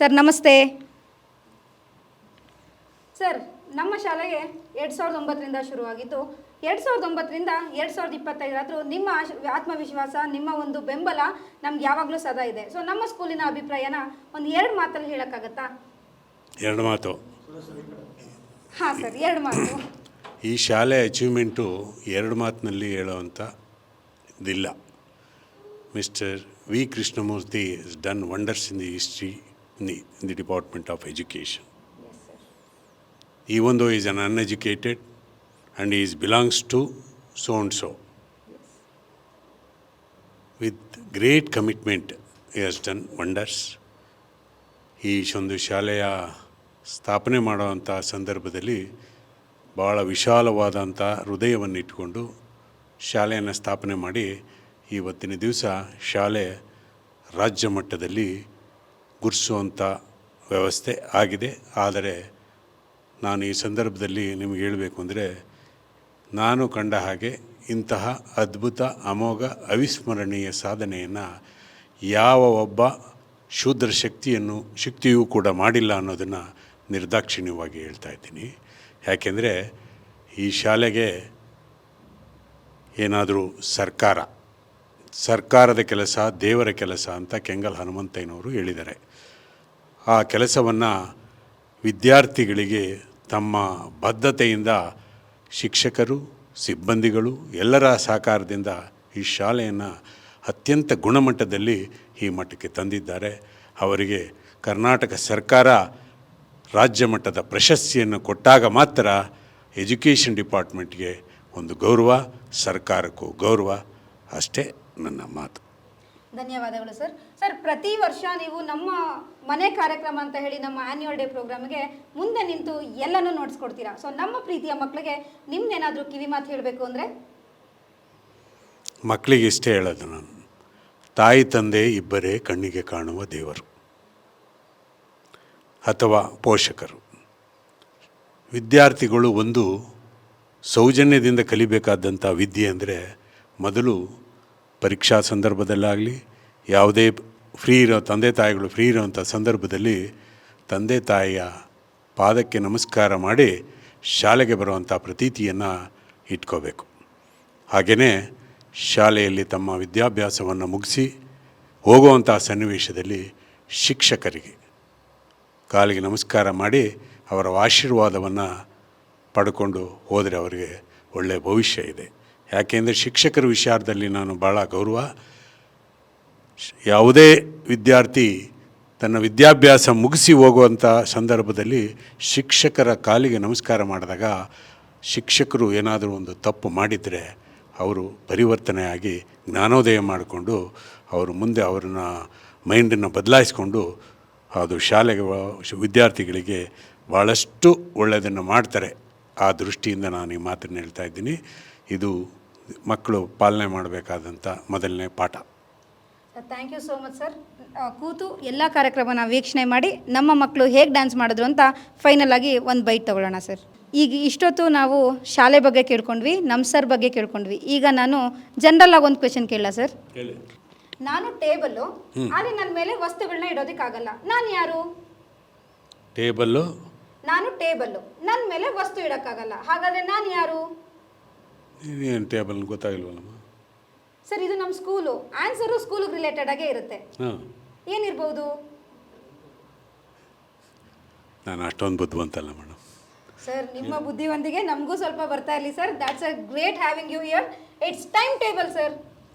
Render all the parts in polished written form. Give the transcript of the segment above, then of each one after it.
Sir ನಮಸ್ತೆ. Sir, ನಮ್ಮ ಶಾಲೆಗೆ 2009ರಿಂದ ಶುರುವಾಗಿದ್ದು 2009ರಿಂದ 2025 ನಿಮ್ಮ ಆತ್ಮವಿಶ್ವಾಸ, ನಿಮ್ಮ ಒಂದು ಬೆಂಬಲ ನಮ್ಗೆ ಯಾವಾಗಲೂ ಸದಾ ಇದೆ. ಸೊ ನಮ್ಮ ಸ್ಕೂಲಿನ ಅಭಿಪ್ರಾಯನ ಒಂದು 2 ಮಾತಲ್ಲಿ ಹೇಳೋಕ್ಕಾಗತ್ತಾ? 2 ಮಾತು. ಹಾಂ ಸರ್, 2 ಮಾತು. ಈ ಶಾಲೆ ಅಚೀವ್ಮೆಂಟು 2 ಮಾತಿನಲ್ಲಿ ಹೇಳೋವಂಥ ಇದಿಲ್ಲ. Mister V Krishnamurthy has done wonders in the history in the Department of Education. Even though he is an uneducated and he belongs to so and so, with great commitment he has done wonders. ಈ ಒಂದು ಶಾಲೆಯ ಸ್ಥಾಪನೆ ಮಾಡುವಂಥ ಸಂದರ್ಭದಲ್ಲಿ ಭಾಳ ವಿಶಾಲವಾದಂಥ ಹೃದಯವನ್ನು ಇಟ್ಕೊಂಡು ಶಾಲೆಯನ್ನು ಸ್ಥಾಪನೆ ಮಾಡಿ ಇವತ್ತಿನ ದಿವಸ ಶಾಲೆ ರಾಜ್ಯ ಮಟ್ಟದಲ್ಲಿ ಗುರುತಿಸುವಂಥ ವ್ಯವಸ್ಥೆ ಆಗಿದೆ. ಆದರೆ ನಾನು ಈ ಸಂದರ್ಭದಲ್ಲಿ ನಿಮಗೆ ಹೇಳಬೇಕು ಅಂದರೆ, ನಾನು ಕಂಡ ಹಾಗೆ ಇಂತಹ ಅದ್ಭುತ, ಅಮೋಘ, ಅವಿಸ್ಮರಣೀಯ ಸಾಧನೆಯನ್ನು ಯಾವ ಒಬ್ಬ ಶೂದ್ರ ಶಕ್ತಿಯೂ ಕೂಡ ಮಾಡಿಲ್ಲ ಅನ್ನೋದನ್ನು ನಿರ್ದಾಕ್ಷಿಣ್ಯವಾಗಿ ಹೇಳ್ತಾ ಇದ್ದೀನಿ. ಯಾಕೆಂದರೆ ಈ ಶಾಲೆಗೆ ಏನಾದರೂ ಸರ್ಕಾರದ ಕೆಲಸ ದೇವರ ಕೆಲಸ ಅಂತ ಕೆಂಗಲ್ ಹನುಮಂತಯ್ಯನವರು ಹೇಳಿದ್ದಾರೆ. ಆ ಕೆಲಸವನ್ನು ವಿದ್ಯಾರ್ಥಿಗಳಿಗೆ ತಮ್ಮ ಬದ್ಧತೆಯಿಂದ ಶಿಕ್ಷಕರು, ಸಿಬ್ಬಂದಿಗಳು ಎಲ್ಲರ ಸಹಕಾರದಿಂದ ಈ ಶಾಲೆಯನ್ನು ಅತ್ಯಂತ ಗುಣಮಟ್ಟದಲ್ಲಿ ಈ ಮಟ್ಟಕ್ಕೆ ತಂದಿದ್ದಾರೆ. ಅವರಿಗೆ ಕರ್ನಾಟಕ ಸರ್ಕಾರ ರಾಜ್ಯ ಮಟ್ಟದ ಪ್ರಶಸ್ತಿಯನ್ನು ಕೊಟ್ಟಾಗ ಮಾತ್ರ ಎಜುಕೇಷನ್ ಡಿಪಾರ್ಟ್ಮೆಂಟ್ಗೆ ಒಂದು ಗೌರವ, ಸರ್ಕಾರಕ್ಕೂ ಗೌರವ. ಅಷ್ಟೇ ನನ್ನ ಮಾತು. ಧನ್ಯವಾದಗಳು ಸರ್. ಸರ್, ಪ್ರತಿ ವರ್ಷ ನೀವು ನಮ್ಮ ಮನೆ ಕಾರ್ಯಕ್ರಮ ಅಂತ ಹೇಳಿ ನಮ್ಮ ಆ್ಯನ್ಯುವಲ್ ಡೇ ಪ್ರೋಗ್ರಾಮ್ಗೆ ಮುಂದೆ ನಿಂತು ಎಲ್ಲನೂ ನೋಡಿಸ್ಕೊಡ್ತೀರಾ. ಸೊ ನಮ್ಮ ಪ್ರೀತಿಯ ಮಕ್ಕಳಿಗೆ ನಿಮ್ದೇನಾದರೂ ಕಿವಿ ಮಾತು ಹೇಳಬೇಕು ಅಂದರೆ? ಮಕ್ಕಳಿಗೆ ಇಷ್ಟೇ ಹೇಳೋದು ನಾನು, ತಾಯಿ ತಂದೆ ಇಬ್ಬರೇ ಕಣ್ಣಿಗೆ ಕಾಣುವ ದೇವರು ಅಥವಾ ಪೋಷಕರು. ವಿದ್ಯಾರ್ಥಿಗಳು ಒಂದು ಸೌಜನ್ಯದಿಂದ ಕಲಿಬೇಕಾದಂಥ ವಿದ್ಯೆ ಅಂದರೆ, ಮೊದಲು ಪರೀಕ್ಷಾ ಸಂದರ್ಭದಲ್ಲಾಗಲಿ ಯಾವುದೇ ತಂದೆ ತಾಯಿಗಳು ಫ್ರೀ ಇರೋವಂಥ ಸಂದರ್ಭದಲ್ಲಿ ತಂದೆ ತಾಯಿಯ ಪಾದಕ್ಕೆ ನಮಸ್ಕಾರ ಮಾಡಿ ಶಾಲೆಗೆ ಬರುವಂಥ ಪ್ರತೀತಿಯನ್ನು ಇಟ್ಕೋಬೇಕು. ಹಾಗೆಯೇ ಶಾಲೆಯಲ್ಲಿ ತಮ್ಮ ವಿದ್ಯಾಭ್ಯಾಸವನ್ನು ಮುಗಿಸಿ ಹೋಗುವಂಥ ಸನ್ನಿವೇಶದಲ್ಲಿ ಶಿಕ್ಷಕರಿಗೆ ಕಾಲಿಗೆ ನಮಸ್ಕಾರ ಮಾಡಿ ಅವರ ಆಶೀರ್ವಾದವನ್ನು ಪಡ್ಕೊಂಡು ಹೋದರೆ ಅವರಿಗೆ ಒಳ್ಳೆಯ ಭವಿಷ್ಯ ಇದೆ. ಯಾಕೆಂದರೆ ಶಿಕ್ಷಕರ ವಿಚಾರದಲ್ಲಿ ನಾನು ಭಾಳ ಗೌರವ. ಯಾವುದೇ ವಿದ್ಯಾರ್ಥಿ ತನ್ನ ವಿದ್ಯಾಭ್ಯಾಸ ಮುಗಿಸಿ ಹೋಗುವಂಥ ಸಂದರ್ಭದಲ್ಲಿ ಶಿಕ್ಷಕರ ಕಾಲಿಗೆ ನಮಸ್ಕಾರ ಮಾಡಿದಾಗ, ಶಿಕ್ಷಕರು ಏನಾದರೂ ಒಂದು ತಪ್ಪು ಮಾಡಿದರೆ ಅವರು ಪರಿವರ್ತನೆಯಾಗಿ ಜ್ಞಾನೋದಯ ಮಾಡಿಕೊಂಡು ಅವರು ಮುಂದೆ ಅವ್ರನ್ನ ಮೈಂಡನ್ನು ಬದಲಾಯಿಸ್ಕೊಂಡು ಅದು ಶಾಲೆಗೆ ವಿದ್ಯಾರ್ಥಿಗಳಿಗೆ ಭಾಳಷ್ಟು ಒಳ್ಳೆಯದನ್ನು ಮಾಡ್ತಾರೆ. ಆ ದೃಷ್ಟಿಯಿಂದ ನಾನು ಈ ಮಾತನ್ನು ಹೇಳ್ತಾ ಇದ್ದೀನಿ. ಇದು ಮಕ್ಕಳು ಪಾಲನೆ ಮಾಡಬೇಕಾದಂಥ ಮೊದಲನೇ ಪಾಠ. Thank you so much sir. ಕೂತು ಎಲ್ಲ ಕಾರ್ಯಕ್ರಮನ ವೀಕ್ಷಣೆ ಮಾಡಿ ನಮ್ಮ ಮಕ್ಕಳು ಹೇಗೆ ಡ್ಯಾನ್ಸ್ ಮಾಡಿದ್ರು ಅಂತ ಫೈನಲ್ ಆಗಿ ಒಂದು ಬೈಟ್ ತೊಗೊಳ್ಳೋಣ ಸರ್. ಈಗ ಇಷ್ಟೊತ್ತು ನಾವು ಶಾಲೆ ಬಗ್ಗೆ ಕೇಳ್ಕೊಂಡ್ವಿ, ನಮ್ಮ ಸರ್ ಬಗ್ಗೆ ಕೇಳ್ಕೊಂಡ್ವಿ. ಈಗ ನಾನು ಜನರಲ್ ಆಗಿ ಒಂದು ಕ್ವೆಶನ್ ಕೇಳಲ್ಲ ಸರ್? ನಾನು ಟೇಬಲ್ಲು, ಆದರೆ ನನ್ನ ಮೇಲೆ ವಸ್ತುಗಳನ್ನ ಇಡೋದಕ್ಕಾಗಲ್ಲ, ನಾನು ಯಾರು? ಟೇಬಲ್ಲು, ನಾನು ಟೇಬಲ್ಲು, ನನ್ನ ಮೇಲೆ ವಸ್ತು ಇಡೋಕ್ಕಾಗಲ್ಲ, ಹಾಗಾದರೆ ನಾನು ಯಾರು? ಏನು ಟೇಬಲ್ ಗೊತ್ತಾಗಿಲ್ವಲ್ಲಮ್ಮ ಸರ್? ಇದು ನಮ್ಮ ಸ್ಕೂಲು, ಆನ್ಸರು ಸ್ಕೂಲಿಗೆ ರಿಲೇಟೆಡ್ ಆಗೇ ಇರುತ್ತೆ. ಏನಿರ್ಬೋದು? ನಾನು ಅಷ್ಟೊಂದು ಬುದ್ಧಿವಂತಲ್ಲ ಮೇಡಮ್. ಸರ್, ನಿಮ್ಮ ಬುದ್ಧಿವಂತಿಗೆ ನಮಗೂ ಸ್ವಲ್ಪ ಬರ್ತಾ ಇರಲಿ sir. That's a great having you here. It's time table sir.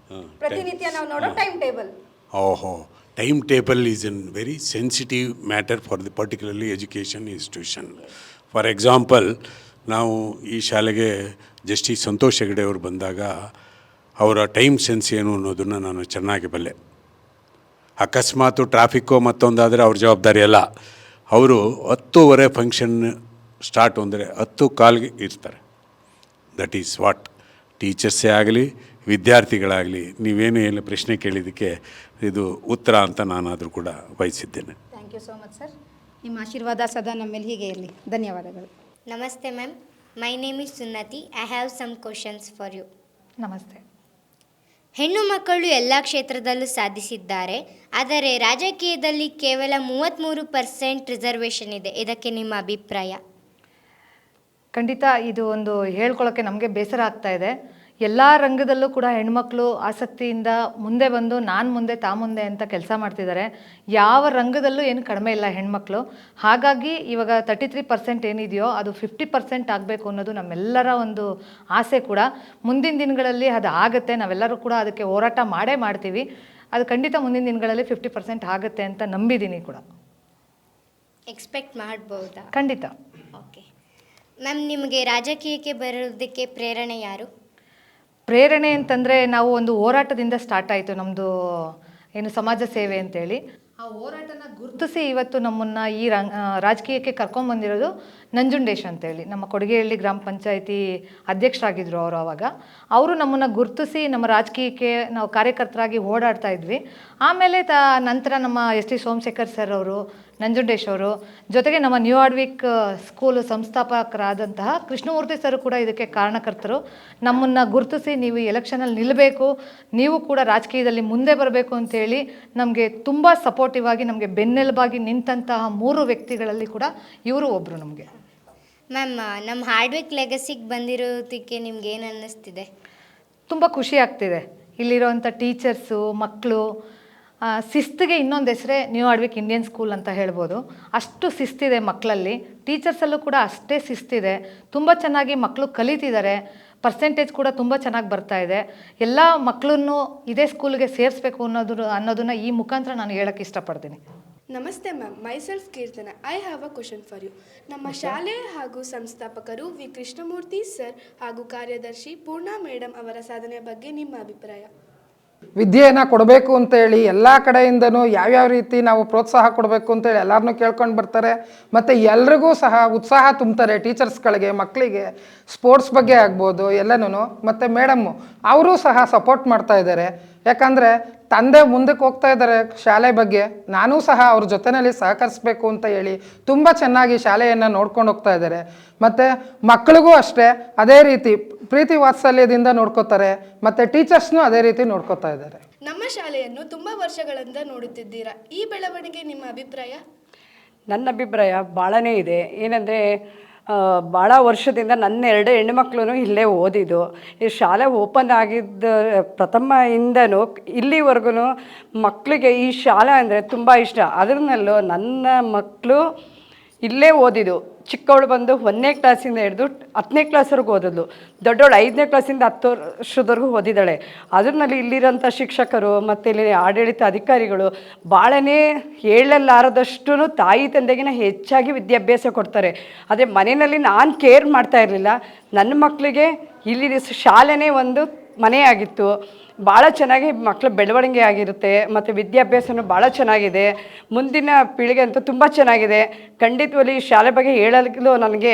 ಪ್ರತಿನಿತ್ಯ ನಾವು ನೋಡೋ ಟೈಮ್ ಟೇಬಲ್. ಓಹೋ, time table is an very sensitive matter for the particularly education institution. For example, ನಾವು ಈ ಶಾಲೆಗೆ ಜಸ್ಟಿಸ್ ಸಂತೋಷ್ ಹೆಗಡೆ ಅವರು ಬಂದಾಗ ಅವರ ಟೈಮ್ ಸೆನ್ಸ್ ಏನು ಅನ್ನೋದನ್ನು ನಾನು ಚೆನ್ನಾಗಿ ಬಲ್ಲೆ. ಅಕಸ್ಮಾತು ಟ್ರಾಫಿಕ್ಕೋ ಮತ್ತೊಂದಾದರೆ ಅವ್ರ ಜವಾಬ್ದಾರಿ ಅಲ್ಲ. ಅವರು 10:15 ಫಂಕ್ಷನ್ ಸ್ಟಾರ್ಟ್ ಅಂದರೆ 10:15 ಇರ್ತಾರೆ. That is what. ಟೀಚರ್ಸೇ ಆಗಲಿ ವಿದ್ಯಾರ್ಥಿಗಳಾಗಲಿ, ನೀವೇನು ಎಲ್ಲ ಪ್ರಶ್ನೆ ಕೇಳಿದ್ದಕ್ಕೆ ಇದು ಉತ್ತರ ಅಂತ ನಾನಾದರೂ ಕೂಡ ಬಯಸಿದ್ದೇನೆ. Thank you so much sir. ನಿಮ್ಮ ಆಶೀರ್ವಾದ ಸದಾ ನಮ್ಮ ಮೇಲೆ ಹೀಗೆ ಇರಲಿ. ಧನ್ಯವಾದಗಳು. Namaste ma'am. My name is Sunnati. I have some questions for you. Namaste. ಹೆಣ್ಣು ಮಕ್ಕಳು ಎಲ್ಲ ಕ್ಷೇತ್ರದಲ್ಲೂ ಸಾಧಿಸಿದ್ದಾರೆ, ಆದರೆ ರಾಜಕೀಯದಲ್ಲಿ ಕೇವಲ 33% ರಿಸರ್ವೇಷನ್ ಇದೆ. ಇದಕ್ಕೆ ನಿಮ್ಮ ಅಭಿಪ್ರಾಯ? ಖಂಡಿತ ಇದು ಒಂದು ಹೇಳ್ಕೊಳ್ಳೋಕ್ಕೆ ನಮಗೆ ಬೇಸರ ಆಗ್ತಾ ಇದೆ. ಎಲ್ಲ ರಂಗದಲ್ಲೂ ಕೂಡ ಹೆಣ್ಮಕ್ಳು ಆಸಕ್ತಿಯಿಂದ ಮುಂದೆ ಬಂದು ನಾನು ಮುಂದೆ ತಾ ಮುಂದೆ ಅಂತ ಕೆಲಸ ಮಾಡ್ತಿದ್ದಾರೆ. ಯಾವ ರಂಗದಲ್ಲೂ ಏನು ಕಡಿಮೆ ಇಲ್ಲ ಹೆಣ್ಮಕ್ಳು. ಹಾಗಾಗಿ ಇವಾಗ 33% ಏನಿದೆಯೋ ಅದು 50% ಆಗಬೇಕು ಅನ್ನೋದು ನಮ್ಮೆಲ್ಲರ ಒಂದು ಆಸೆ ಕೂಡ. ಮುಂದಿನ ದಿನಗಳಲ್ಲಿ ಅದು ಆಗುತ್ತೆ. ನಾವೆಲ್ಲರೂ ಕೂಡ ಅದಕ್ಕೆ ಹೋರಾಟ ಮಾಡೇ ಮಾಡ್ತೀವಿ. ಅದು ಖಂಡಿತ ಮುಂದಿನ ದಿನಗಳಲ್ಲಿ 50% ಆಗುತ್ತೆ ಅಂತ ನಂಬಿದ್ದೀನಿ ಕೂಡ. ಎಕ್ಸ್ಪೆಕ್ಟ್ ಮಾಡ್ಬೋದಾ? ಖಂಡಿತ. ಓಕೆ ಮ್ಯಾಮ್, ನಿಮಗೆ ರಾಜಕೀಯಕ್ಕೆ ಬರೋದಕ್ಕೆ ಪ್ರೇರಣೆ ಯಾರು? ಪ್ರೇರಣೆ ಅಂತಂದರೆ ನಾವು ಒಂದು ಹೋರಾಟದಿಂದ ಸ್ಟಾರ್ಟ್ ಆಯಿತು ನಮ್ಮದು ಏನು ಸಮಾಜ ಸೇವೆ ಅಂತೇಳಿ. ಆ ಹೋರಾಟನ ಗುರುತಿಸಿ ಇವತ್ತು ನಮ್ಮನ್ನು ಈ ರಾಜಕೀಯಕ್ಕೆ ಕರ್ಕೊಂಬಂದಿರೋದು ನಂಜುಂಡೇಶ್ ಅಂತೇಳಿ ನಮ್ಮ ಕೊಡಿಗೆಹಳ್ಳಿ ಗ್ರಾಮ ಪಂಚಾಯಿತಿ ಅಧ್ಯಕ್ಷರಾಗಿದ್ದರು ಅವರು. ಆವಾಗ ಅವರು ನಮ್ಮನ್ನು ಗುರುತಿಸಿ ನಮ್ಮ ರಾಜಕೀಯಕ್ಕೆ ನಾವು ಕಾರ್ಯಕರ್ತರಾಗಿ ಓಡಾಡ್ತಾ ಇದ್ವಿ. ಆಮೇಲೆ ನಂತರ ನಮ್ಮ ಎಸ್ ಟಿ ಸೋಮಶೇಖರ್ ಸರ್ ಅವರು, ನಂಜುಂಡೇಶ್ ಅವರು, ಜೊತೆಗೆ ನಮ್ಮ ನ್ಯೂ ಆಡ್ವಿಕ್ ಸ್ಕೂಲು ಸಂಸ್ಥಾಪಕರಾದಂತಹ ಕೃಷ್ಣಮೂರ್ತಿ ಸರ್ ಕೂಡ ಇದಕ್ಕೆ ಕಾರಣಕರ್ತರು. ನಮ್ಮನ್ನು ಗುರುತಿಸಿ ನೀವು ಎಲೆಕ್ಷನಲ್ಲಿ ನಿಲ್ಲಬೇಕು, ನೀವು ಕೂಡ ರಾಜಕೀಯದಲ್ಲಿ ಮುಂದೆ ಬರಬೇಕು ಅಂತೇಳಿ ನಮಗೆ ತುಂಬ ಸಪೋರ್ಟಿವ್ ಆಗಿ ನಮಗೆ ಬೆನ್ನೆಲುಬಾಗಿ ನಿಂತಹ 3 ವ್ಯಕ್ತಿಗಳಲ್ಲಿ ಕೂಡ ಇವರು ಒಬ್ಬರು ನಮಗೆ. ಮ್ಯಾಮ್, ನಮ್ಮ ಹಾರ್ಡ್ವಿಕ್ ಲೆಗಸಿಗೆ ಬಂದಿರೋದಕ್ಕೆ ನಿಮ್ಗೆ ಏನು ಅನ್ನಿಸ್ತಿದೆ? ತುಂಬ ಖುಷಿ ಆಗ್ತಿದೆ. ಇಲ್ಲಿರೋವಂಥ ಟೀಚರ್ಸು, ಮಕ್ಕಳು, ಶಿಸ್ತಿಗೆ ಇನ್ನೊಂದು ಹೆಸರೇ ನ್ಯೂ ಆಡ್ವಿಕ್ ಇಂಡಿಯನ್ ಸ್ಕೂಲ್ ಅಂತ ಹೇಳ್ಬೋದು. ಅಷ್ಟು ಶಿಸ್ತಿದೆ ಮಕ್ಕಳಲ್ಲಿ. ಟೀಚರ್ಸಲ್ಲೂ ಕೂಡ ಅಷ್ಟೇ ಶಿಸ್ತಿದೆ. ತುಂಬ ಚೆನ್ನಾಗಿ ಮಕ್ಕಳು ಕಲಿತಿದ್ದಾರೆ. ಪರ್ಸೆಂಟೇಜ್ ಕೂಡ ತುಂಬ ಚೆನ್ನಾಗಿ ಬರ್ತಾ ಇದೆ. ಎಲ್ಲ ಮಕ್ಕಳನ್ನು ಇದೇ ಸ್ಕೂಲ್ಗೆ ಸೇರಿಸ್ಬೇಕು ಅನ್ನೋದನ್ನು ಈ ಮುಖಾಂತರ ನಾನು ಹೇಳೋಕ್ಕೆ ಇಷ್ಟಪಡ್ತೀನಿ. ನಮಸ್ತೆ ma'am, myself Keerthana. I have a question for you. ನಮ್ಮ ಶಾಲೆ ಹಾಗೂ ಸಂಸ್ಥಾಪಕರು ವಿ ಕೃಷ್ಣಮೂರ್ತಿ ಸರ್ ಹಾಗೂ ಕಾರ್ಯದರ್ಶಿ ಪೂರ್ಣಾ ಮೇಡಮ್ ಅವರ ಸಾಧನೆಯ ಬಗ್ಗೆ ನಿಮ್ಮ ಅಭಿಪ್ರಾಯ? ವಿದ್ಯೆಯನ್ನು ಕೊಡಬೇಕು ಅಂತೇಳಿ ಎಲ್ಲ ಕಡೆಯಿಂದನೂ ಯಾವ್ಯಾವ ರೀತಿ ನಾವು ಪ್ರೋತ್ಸಾಹ ಕೊಡಬೇಕು ಅಂತೇಳಿ ಎಲ್ಲರನ್ನೂ ಕೇಳ್ಕೊಂಡು ಬರ್ತಾರೆ. ಮತ್ತು ಎಲ್ರಿಗೂ ಸಹ ಉತ್ಸಾಹ ತುಂಬ್ತಾರೆ. ಟೀಚರ್ಸ್ಗಳಿಗೆ, ಮಕ್ಕಳಿಗೆ ಸ್ಪೋರ್ಟ್ಸ್ ಬಗ್ಗೆ ಆಗ್ಬೋದು ಎಲ್ಲನೂ. ಮತ್ತು ಮೇಡಮ್ಮು ಅವರೂ ಸಹ ಸಪೋರ್ಟ್ ಮಾಡ್ತಾ ಇದ್ದಾರೆ. ಯಾಕಂದರೆ ತಂದೆ ಮುಂದಕ್ಕೆ ಹೋಗ್ತಾ ಇದ್ದಾರೆ ಶಾಲೆ ಬಗ್ಗೆ, ನಾನೂ ಸಹ ಅವ್ರ ಜೊತೆಯಲ್ಲಿ ಸಹಕರಿಸಬೇಕು ಅಂತ ಹೇಳಿ ತುಂಬ ಚೆನ್ನಾಗಿ ಶಾಲೆಯನ್ನು ನೋಡ್ಕೊಂಡು ಹೋಗ್ತಾ ಇದ್ದಾರೆ. ಮತ್ತು ಮಕ್ಕಳಿಗೂ ಅಷ್ಟೇ ಅದೇ ರೀತಿ ಪ್ರೀತಿ ವಾತ್ಸಲ್ಯದಿಂದ ನೋಡ್ಕೋತಾರೆ. ಮತ್ತು ಟೀಚರ್ಸ್ನೂ ಅದೇ ರೀತಿ ನೋಡ್ಕೋತಾ ಇದ್ದಾರೆ. ನಮ್ಮ ಶಾಲೆಯನ್ನು ತುಂಬ ವರ್ಷಗಳಿಂದ ನೋಡುತ್ತಿದ್ದೀರಾ, ಈ ಬೆಳವಣಿಗೆ ನಿಮ್ಮ ಅಭಿಪ್ರಾಯ? ನನ್ನ ಅಭಿಪ್ರಾಯ ಭಾಳನೇ ಇದೆ. ಏನಂದರೆ ಭಾಳ ವರ್ಷದಿಂದ ನನ್ನ 2 ಹೆಣ್ಣುಮಕ್ಳು ಇಲ್ಲೇ ಓದಿದ್ದು. ಈ ಶಾಲೆ ಓಪನ್ ಆಗಿದ್ದ ಪ್ರಥಮದಿಂದನೂ ಇಲ್ಲಿವರೆಗೂ ಮಕ್ಕಳಿಗೆ ಈ ಶಾಲೆ ಅಂದರೆ ತುಂಬ ಇಷ್ಟ. ಅದರಲ್ಲೂ ನನ್ನ ಮಕ್ಕಳು ಇಲ್ಲೇ ಓದಿದ್ದು. ಚಿಕ್ಕವಳು ಬಂದು 1ನೇ ಕ್ಲಾಸಿಂದ ಹಿಡಿದು 10ನೇ ಕ್ಲಾಸ್ವರೆಗೂ ಓದಿದ್ಲು. ದೊಡ್ಡವಳು 5ನೇ ಕ್ಲಾಸಿಂದ 10 ವರ್ಷದವರೆಗೂ ಓದಿದ್ದಾಳೆ. ಅದರಲ್ಲಿ ಇಲ್ಲಿರೋಂಥ ಶಿಕ್ಷಕರು ಮತ್ತು ಇಲ್ಲಿ ಆಡಳಿತ ಅಧಿಕಾರಿಗಳು ಭಾಳನೇ ಹೇಳಲಾರದಷ್ಟು ತಾಯಿ ತಂದೆಗಿನ ಹೆಚ್ಚಾಗಿ ವಿದ್ಯಾಭ್ಯಾಸ ಕೊಡ್ತಾರೆ. ಅದೇ ಮನೆಯಲ್ಲಿ ನಾನು ಕೇರ್ ಮಾಡ್ತಾ ಇರಲಿಲ್ಲ. ನನ್ನ ಮಕ್ಕಳಿಗೆ ಇಲ್ಲಿ ಶಾಲೆನೇ ಒಂದು ಮನೆಯಾಗಿತ್ತು. ಭಾಳ ಚೆನ್ನಾಗಿ ಮಕ್ಕಳ ಬೆಳವಣಿಗೆ ಆಗಿರುತ್ತೆ ಮತ್ತು ವಿದ್ಯಾಭ್ಯಾಸನೂ ಭಾಳ ಚೆನ್ನಾಗಿದೆ. ಮುಂದಿನ ಪೀಳಿಗೆ ಅಂತೂ ತುಂಬ ಚೆನ್ನಾಗಿದೆ. ಖಂಡಿತವಾಗಿ ಈ ಶಾಲೆ ಬಗ್ಗೆ ಹೇಳಲು ನನಗೆ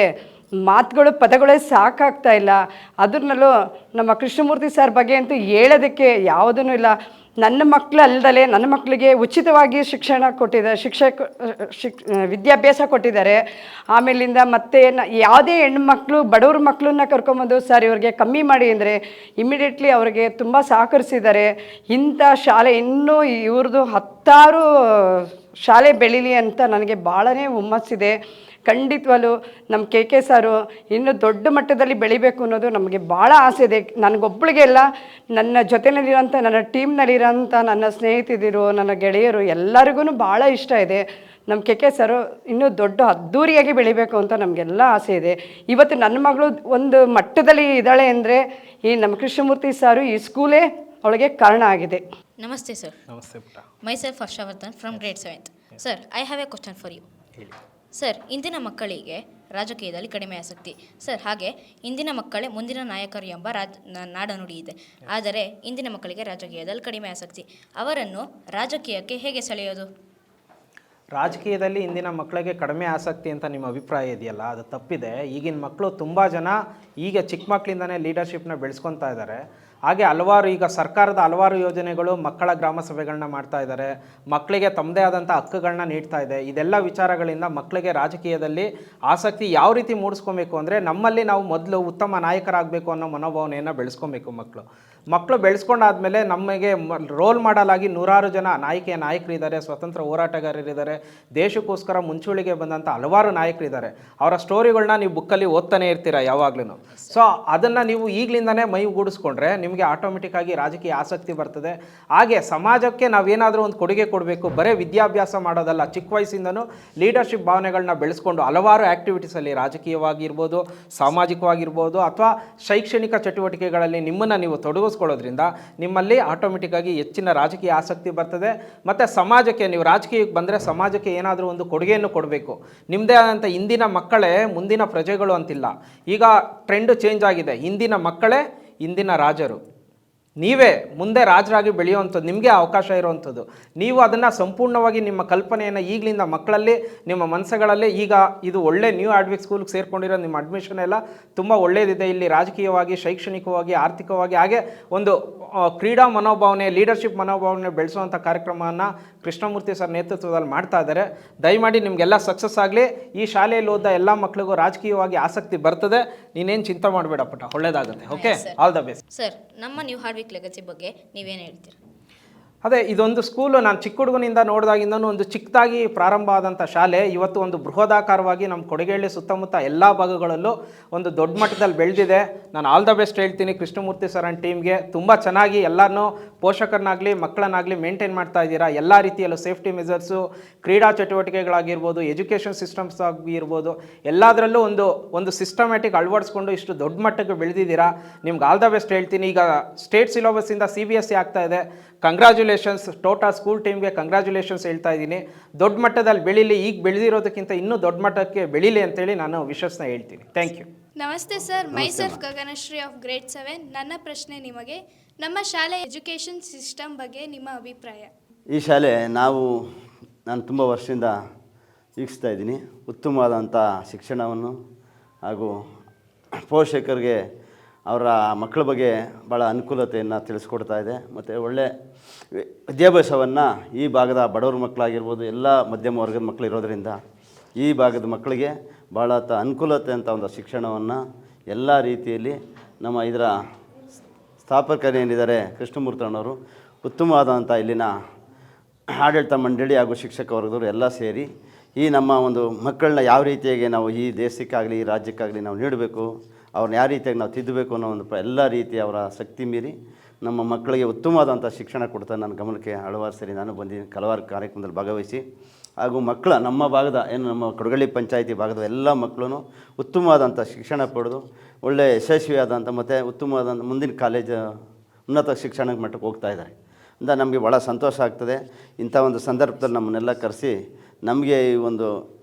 ಮಾತುಗಳು ಪದಗಳೇ ಸಾಕಾಗ್ತಾ ಇಲ್ಲ. ಅದರಲ್ಲೂ ನಮ್ಮ ಕೃಷ್ಣಮೂರ್ತಿ ಸರ್ ಬಗ್ಗೆ ಅಂತೂ ಹೇಳೋದಕ್ಕೆ ಯಾವುದೂ ಇಲ್ಲ. ನನ್ನ ಮಕ್ಕಳು ಅಲ್ಲದಲೇ ನನ್ನ ಮಕ್ಕಳಿಗೆ ಉಚಿತವಾಗಿ ಶಿಕ್ಷಣ ಕೊಟ್ಟಿದ್ದಾರೆ, ವಿದ್ಯಾಭ್ಯಾಸ ಕೊಟ್ಟಿದ್ದಾರೆ. ಆಮೇಲಿಂದ ಮತ್ತೆ ಯಾವುದೇ ಹೆಣ್ಮಕ್ಳು ಬಡವ್ರ ಮಕ್ಕಳನ್ನ ಕರ್ಕೊಂಬಂದು ಸರ್ ಇವ್ರಿಗೆ ಕಮ್ಮಿ ಮಾಡಿ ಅಂದರೆ ಇಮಿಡಿಯೇಟ್ಲಿ ಅವ್ರಿಗೆ ತುಂಬ ಸಹಕರಿಸಿದ್ದಾರೆ. ಇಂಥ ಶಾಲೆ ಇನ್ನೂ ಇವ್ರದ್ದು 10 ಶಾಲೆ ಬೆಳೀಲಿ ಅಂತ ನನಗೆ ಭಾಳನೇ ಹುಮ್ಮಸ್ಸಿದೆ. ಖಂಡಿತವಾಗ್ಲೂ ನಮ್ಮ ಕೆ ಸಾರು ಇನ್ನೂ ದೊಡ್ಡ ಮಟ್ಟದಲ್ಲಿ ಬೆಳಿಬೇಕು ಅನ್ನೋದು ನಮಗೆ ಭಾಳ ಆಸೆ ಇದೆ. ನನಗೊಬ್ಬಳಿಗೆಲ್ಲ ನನ್ನ ಜೊತೆಯಲ್ಲಿರೋಂಥ ನನ್ನ ಟೀಮ್ನಲ್ಲಿರೋಂಥ ನನ್ನ ಸ್ನೇಹಿತರು, ನನ್ನ ಗೆಳೆಯರು ಎಲ್ಲರಿಗೂ ಭಾಳ ಇಷ್ಟ ಇದೆ. ನಮ್ಮ ಕೆ ಸಾರು ಇನ್ನೂ ದೊಡ್ಡ ಅದ್ಧೂರಿಯಾಗಿ ಬೆಳಿಬೇಕು ಅಂತ ನಮಗೆಲ್ಲ ಆಸೆ ಇದೆ. ಇವತ್ತು ನನ್ನ ಮಗಳು ಒಂದು ಮಟ್ಟದಲ್ಲಿ ಇದ್ದಾಳೆ ಅಂದರೆ ಈ ನಮ್ಮ ಕೃಷ್ಣಮೂರ್ತಿ ಸಾರು ಈ ಸ್ಕೂಲೇ ಅವಳಿಗೆ ಕಾರಣ ಆಗಿದೆ. ನಮಸ್ತೆ ಸರ್. ನಮಸ್ತೆ ಪುಟ್ಟ. Myself Harshavardhan from grade 7th. Sir, I have a question for you. Sir, ಇಂದಿನ ಮಕ್ಕಳಿಗೆ ರಾಜಕೀಯದಲ್ಲಿ ಕಡಿಮೆ ಆಸಕ್ತಿ. ಸರ್, ಹಾಗೆ ಇಂದಿನ ಮಕ್ಕಳೇ ಮುಂದಿನ ನಾಯಕರು ಎಂಬ ನಾಡನುಡಿ ಇದೆ. ಆದರೆ ಇಂದಿನ ಮಕ್ಕಳಿಗೆ ರಾಜಕೀಯದಲ್ಲಿ ಕಡಿಮೆ ಆಸಕ್ತಿ. ಅವರನ್ನು ರಾಜಕೀಯಕ್ಕೆ ಹೇಗೆ ಸೆಳೆಯೋದು? ರಾಜಕೀಯದಲ್ಲಿ ಇಂದಿನ ಮಕ್ಕಳಿಗೆ ಕಡಿಮೆ ಆಸಕ್ತಿ ಅಂತ ನಿಮ್ಮ ಅಭಿಪ್ರಾಯ ಇದೆಯಲ್ಲ, ಅದು ತಪ್ಪಿದೆ. ಈಗಿನ ಮಕ್ಕಳು ತುಂಬ ಜನ ಈಗ ಚಿಕ್ಕ ಮಕ್ಕಳಿಂದನೇ ಲೀಡರ್ಶಿಪ್ನ ಬೆಳೆಸ್ಕೊತಾ ಇದ್ದಾರೆ. ಹಾಗೆ ಹಲವಾರು ಈಗ ಸರ್ಕಾರದ ಹಲವಾರು ಯೋಜನೆಗಳು ಮಕ್ಕಳ ಗ್ರಾಮ ಸಭೆಗಳನ್ನ ಮಾಡ್ತಾ ಇದ್ದಾರೆ, ಮಕ್ಕಳಿಗೆ ತಮ್ಮದೇ ಆದಂಥ ಹಕ್ಕುಗಳನ್ನ ನೀಡ್ತಾ ಇದೆ. ಇದೆಲ್ಲ ವಿಚಾರಗಳಿಂದ ಮಕ್ಕಳಿಗೆ ರಾಜಕೀಯದಲ್ಲಿ ಆಸಕ್ತಿ ಯಾವ ರೀತಿ ಮೂಡಿಸ್ಕೊಬೇಕು ಅಂದರೆ, ನಮ್ಮಲ್ಲಿ ನಾವು ಮೊದಲು ಉತ್ತಮ ನಾಯಕರಾಗಬೇಕು ಅನ್ನೋ ಮನೋಭಾವನೆಯನ್ನು ಬೆಳೆಸ್ಕೊಬೇಕು. ಮಕ್ಕಳು ಬೆಳೆಸ್ಕೊಂಡಾದ್ಮೇಲೆ ನಮಗೆ ರೋಲ್ ಮಾಡಲ್ ಆಗಿ ನೂರಾರು ಜನ ನಾಯಕರಿದ್ದಾರೆ, ಸ್ವತಂತ್ರ ಹೋರಾಟಗಾರರಿದ್ದಾರೆ, ದೇಶಕ್ಕೋಸ್ಕರ ಮುಂಚೂಣಿಗೆ ಬಂದಂಥ ಹಲವಾರು ನಾಯಕರಿದ್ದಾರೆ. ಅವರ ಸ್ಟೋರಿಗಳನ್ನ ನೀವು ಬುಕ್ಕಲ್ಲಿ ಓದ್ತಾನೆ ಇರ್ತೀರ ಯಾವಾಗ್ಲೂ. ಸೊ ಅದನ್ನು ನೀವು ಈಗಲಿಂದನೇ ಮೈಗೂಡಿಸ್ಕೊಂಡ್ರೆ ನಿಮಗೆ ಆಟೋಮೆಟಿಕ್ ಆಗಿ ರಾಜಕೀಯ ಆಸಕ್ತಿ ಬರ್ತದೆ. ಹಾಗೆ ಸಮಾಜಕ್ಕೆ ನಾವೇನಾದರೂ ಒಂದು ಕೊಡುಗೆ ಕೊಡಬೇಕು, ಬರೀ ವಿದ್ಯಾಭ್ಯಾಸ ಮಾಡೋದಲ್ಲ, ಚಿಕ್ಕ ವಯಸ್ಸಿಂದನೂ ಲೀಡರ್ಶಿಪ್ ಭಾವನೆಗಳನ್ನ ಬೆಳೆಸ್ಕೊಂಡು ಹಲವಾರು ಆ್ಯಕ್ಟಿವಿಟೀಸಲ್ಲಿ ರಾಜಕೀಯವಾಗಿರ್ಬೋದು, ಸಾಮಾಜಿಕವಾಗಿರ್ಬೋದು ಅಥವಾ ಶೈಕ್ಷಣಿಕ ಚಟುವಟಿಕೆಗಳಲ್ಲಿ ನಿಮ್ಮನ್ನು ನೀವು ತೊಡಗಿಸ್ಕೊಳ್ಳೋದ್ರಿಂದ ನಿಮ್ಮಲ್ಲಿ ಆಟೋಮೆಟಿಕ್ ಆಗಿ ಹೆಚ್ಚಿನ ರಾಜಕೀಯ ಆಸಕ್ತಿ ಬರ್ತದೆ. ಮತ್ತು ಸಮಾಜಕ್ಕೆ ನೀವು ರಾಜಕೀಯಕ್ಕೆ ಬಂದರೆ ಸಮಾಜಕ್ಕೆ ಏನಾದರೂ ಒಂದು ಕೊಡುಗೆಯನ್ನು ಕೊಡಬೇಕು. ನಿಮ್ಮದೇ ಆದಂಥ ಇಂದಿನ ಮಕ್ಕಳೇ ಮುಂದಿನ ಪ್ರಜೆಗಳು ಅಂತಿಲ್ಲ. ಈಗ ಟ್ರೆಂಡ್ ಚೇಂಜ್ ಆಗಿದೆ. ಇಂದಿನ ಮಕ್ಕಳೇ ಇಂದಿನ ರಾಜರು. ನೀವೇ ಮುಂದೆ ರಾಜರಾಗಿ ಬೆಳೆಯುವಂಥದ್ದು, ನಿಮಗೆ ಅವಕಾಶ ಇರುವಂಥದ್ದು. ನೀವು ಅದನ್ನು ಸಂಪೂರ್ಣವಾಗಿ ನಿಮ್ಮ ಕಲ್ಪನೆಯನ್ನು ಈಗಲಿಂದ ಮಕ್ಕಳಲ್ಲಿ, ನಿಮ್ಮ ಮನಸ್ಸುಗಳಲ್ಲಿ, ಈಗ ಇದು ಒಳ್ಳೆ ನ್ಯೂ ಅಡ್ವಿಕ್ ಸ್ಕೂಲ್ಗೆ ಸೇರ್ಕೊಂಡಿರೋ ನಿಮ್ಮ ಅಡ್ಮಿಷನ್ ಎಲ್ಲ ತುಂಬ ಒಳ್ಳೆಯದಿದೆ. ಇಲ್ಲಿ ರಾಜಕೀಯವಾಗಿ, ಶೈಕ್ಷಣಿಕವಾಗಿ, ಆರ್ಥಿಕವಾಗಿ, ಹಾಗೆ ಒಂದು ಕ್ರೀಡಾ ಮನೋಭಾವನೆ, ಲೀಡರ್ಶಿಪ್ ಮನೋಭಾವನೆ ಬೆಳೆಸುವಂಥ ಕಾರ್ಯಕ್ರಮವನ್ನು ಕೃಷ್ಣಮೂರ್ತಿ ಸರ್ ನೇತೃತ್ವದಲ್ಲಿ ಮಾಡ್ತಾ ಇದ್ದಾರೆ. ದಯಮಾಡಿ ನಿಮಗೆಲ್ಲ ಸಕ್ಸಸ್ ಆಗಲಿ. ಈ ಶಾಲೆಯಲ್ಲಿ ಓದ ಎಲ್ಲ ಮಕ್ಕಳಿಗೂ ರಾಜಕೀಯವಾಗಿ ಆಸಕ್ತಿ ಬರ್ತದೆ. ನೀನೇನು ಚಿಂತೆ ಮಾಡಬೇಡ ಪುಟ್ಟ, ಒಳ್ಳೇದಾಗುತ್ತೆ. Okay, all the best. Sir, ನಮ್ಮ ನ್ಯೂ ಹಾರ್ಡ್ವಿಕ್ ಲೆಗಸಿ ಬಗ್ಗೆ ನೀವೇನು ಹೇಳ್ತೀರಾ? ಅದೇ, ಇದೊಂದು ಸ್ಕೂಲು ನಾನು ಚಿಕ್ಕ ಹುಡುಗನಿಂದ ನೋಡಿದಾಗಿಂದನೂ ಒಂದು ಚಿಕ್ಕದಾಗಿ ಪ್ರಾರಂಭ ಆದಂಥ ಶಾಲೆ ಇವತ್ತು ಒಂದು ಬೃಹದಾಕಾರವಾಗಿ ನಮ್ಮ ಕೊಡಗೇಳಿ ಸುತ್ತಮುತ್ತ ಎಲ್ಲ ಭಾಗಗಳಲ್ಲೂ ಒಂದು ದೊಡ್ಡ ಮಟ್ಟದಲ್ಲಿ ಬೆಳೆದಿದೆ. ನಾನು ಆಲ್ ದ ಬೆಸ್ಟ್ ಹೇಳ್ತೀನಿ ಕೃಷ್ಣಮೂರ್ತಿ ಸರ್ ಆ್ಯಂಡ್ ಟೀಮ್ಗೆ. ತುಂಬ ಚೆನ್ನಾಗಿ ಎಲ್ಲರನ್ನೂ, ಪೋಷಕರನ್ನಾಗಲಿ ಮಕ್ಕಳನ್ನಾಗಲಿ ಮೇಂಟೈನ್ ಮಾಡ್ತಾ ಇದ್ದೀರಾ. ಎಲ್ಲ ರೀತಿಯಲ್ಲೂ ಸೇಫ್ಟಿ ಮೆಜರ್ಸು, ಕ್ರೀಡಾ ಚಟುವಟಿಕೆಗಳಾಗಿರ್ಬೋದು, ಎಜುಕೇಷನ್ ಸಿಸ್ಟಮ್ಸ್ ಆಗಿರ್ಬೋದು, ಎಲ್ಲದರಲ್ಲೂ ಒಂದು ಸಿಸ್ಟಮ್ಯಾಟಿಕ್ ಅಳವಡಿಸ್ಕೊಂಡು ಇಷ್ಟು ದೊಡ್ಡ ಮಟ್ಟಕ್ಕೆ ಬೆಳೆದಿದ್ದೀರಾ. ನಿಮ್ಗೆ ಆಲ್ ದ ಬೆಸ್ಟ್ ಹೇಳ್ತೀನಿ. ಈಗ ಸ್ಟೇಟ್ ಸಿಲೆಬಸ್ಸಿಂದ CBSE ಆಗ್ತಾ ಇದೆ. ಕಂಗ್ರ್ಯಾಚುಲೇಷನ್ಸ್ ಟೋಟಲ್ ಸ್ಕೂಲ್ ಟೀಮ್ಗೆ, ಕಂಗ್ರ್ಯಾಚುಲೇಷನ್ಸ್ ಹೇಳ್ತಾ ಇದ್ದೀನಿ. ದೊಡ್ಡ ಮಟ್ಟದಲ್ಲಿ ಬೆಳೀಲಿ, ಈಗ ಬೆಳೆದಿರೋದಕ್ಕಿಂತ ಇನ್ನೂ ದೊಡ್ಡ ಮಟ್ಟಕ್ಕೆ ಬೆಳೀಲಿ ಅಂತೇಳಿ ನಾನು ವಿಶ್ವಾಸನ ಹೇಳ್ತೀನಿ. Thank you. ನಮಸ್ತೆ sir, myself Gaganashree of grade 7. ನನ್ನ ಪ್ರಶ್ನೆ ನಿಮಗೆ, ನಮ್ಮ ಶಾಲೆ ಎಜುಕೇಷನ್ ಸಿಸ್ಟಮ್ ಬಗ್ಗೆ ನಿಮ್ಮ ಅಭಿಪ್ರಾಯ? ಈ ಶಾಲೆ ನಾನು ತುಂಬ ವರ್ಷದಿಂದ ವೀಕ್ಷಿಸ್ತಾ ಇದ್ದೀನಿ. ಉತ್ತಮವಾದಂಥ ಶಿಕ್ಷಣವನ್ನು ಹಾಗೂ ಪೋಷಕರಿಗೆ ಅವರ ಮಕ್ಕಳ ಬಗ್ಗೆ ಭಾಳ ಅನುಕೂಲತೆಯನ್ನು ತಿಳಿಸ್ಕೊಡ್ತಾ ಇದೆ. ಮತ್ತು ಒಳ್ಳೆಯ ವಿದ್ಯಾಭ್ಯಾಸವನ್ನು ಈ ಭಾಗದ ಬಡವ್ರ ಮಕ್ಕಳಾಗಿರ್ಬೋದು, ಎಲ್ಲ ಮಧ್ಯಮ ವರ್ಗದ ಮಕ್ಕಳು ಇರೋದರಿಂದ ಈ ಭಾಗದ ಮಕ್ಕಳಿಗೆ ಭಾಳ ಅನುಕೂಲತೆ ಅಂತ ಒಂದು ಶಿಕ್ಷಣವನ್ನು ಎಲ್ಲ ರೀತಿಯಲ್ಲಿ ನಮ್ಮ ಇದರ ಸ್ಥಾಪಕರೇನಿದ್ದಾರೆ ಕೃಷ್ಣಮೂರ್ತಣ್ಣವರು ಉತ್ತಮವಾದಂಥ ಇಲ್ಲಿನ ಆಡಳಿತ ಮಂಡಳಿ ಹಾಗೂ ಶಿಕ್ಷಕ ವರ್ಗದವರು ಎಲ್ಲ ಸೇರಿ ಈ ನಮ್ಮ ಒಂದು ಮಕ್ಕಳನ್ನ ಯಾವ ರೀತಿಯಾಗಿ ನಾವು ಈ ದೇಶಕ್ಕಾಗಲಿ ಈ ರಾಜ್ಯಕ್ಕಾಗಲಿ ನಾವು ನೀಡಬೇಕು, ಅವ್ರನ್ನ ಯಾವ ರೀತಿಯಾಗಿ ನಾವು ತಿದ್ದಬೇಕು ಅನ್ನೋ ಒಂದು ಎಲ್ಲ ರೀತಿ ಅವರ ಶಕ್ತಿ ಮೀರಿ ನಮ್ಮ ಮಕ್ಕಳಿಗೆ ಉತ್ತಮವಾದಂಥ ಶಿಕ್ಷಣ ಕೊಡ್ತಾ ನನ್ನ ಗಮನಕ್ಕೆ ಹಲವಾರು ಸರಿ ನಾನು ಬಂದಿದ್ದೀನಿ, ಹಲವಾರು ಕಾರ್ಯಕ್ರಮದಲ್ಲಿ ಭಾಗವಹಿಸಿ. ಹಾಗೂ ನಮ್ಮ ಭಾಗದ ನಮ್ಮ ಕೊಡಗಳ್ಳಿ ಪಂಚಾಯಿತಿ ಭಾಗದ ಎಲ್ಲ ಮಕ್ಕಳು ಉತ್ತಮವಾದಂಥ ಶಿಕ್ಷಣ ಪಡೆದು ಒಳ್ಳೆಯ ಯಶಸ್ವಿಯಾದಂಥ ಮತ್ತು ಉತ್ತಮವಾದಂಥ ಮುಂದಿನ ಕಾಲೇಜ್ ಉನ್ನತ ಶಿಕ್ಷಣ ಮಟ್ಟಕ್ಕೆ ಹೋಗ್ತಾ ಇದ್ದಾರೆ ಅಂತ ನಮಗೆ ಭಾಳ ಸಂತೋಷ ಆಗ್ತದೆ. ಇಂಥ ಒಂದು ಸಂದರ್ಭದಲ್ಲಿ ನಮ್ಮನ್ನೆಲ್ಲ ಕರೆಸಿ ನಮಗೆ ಈ ಒಂದು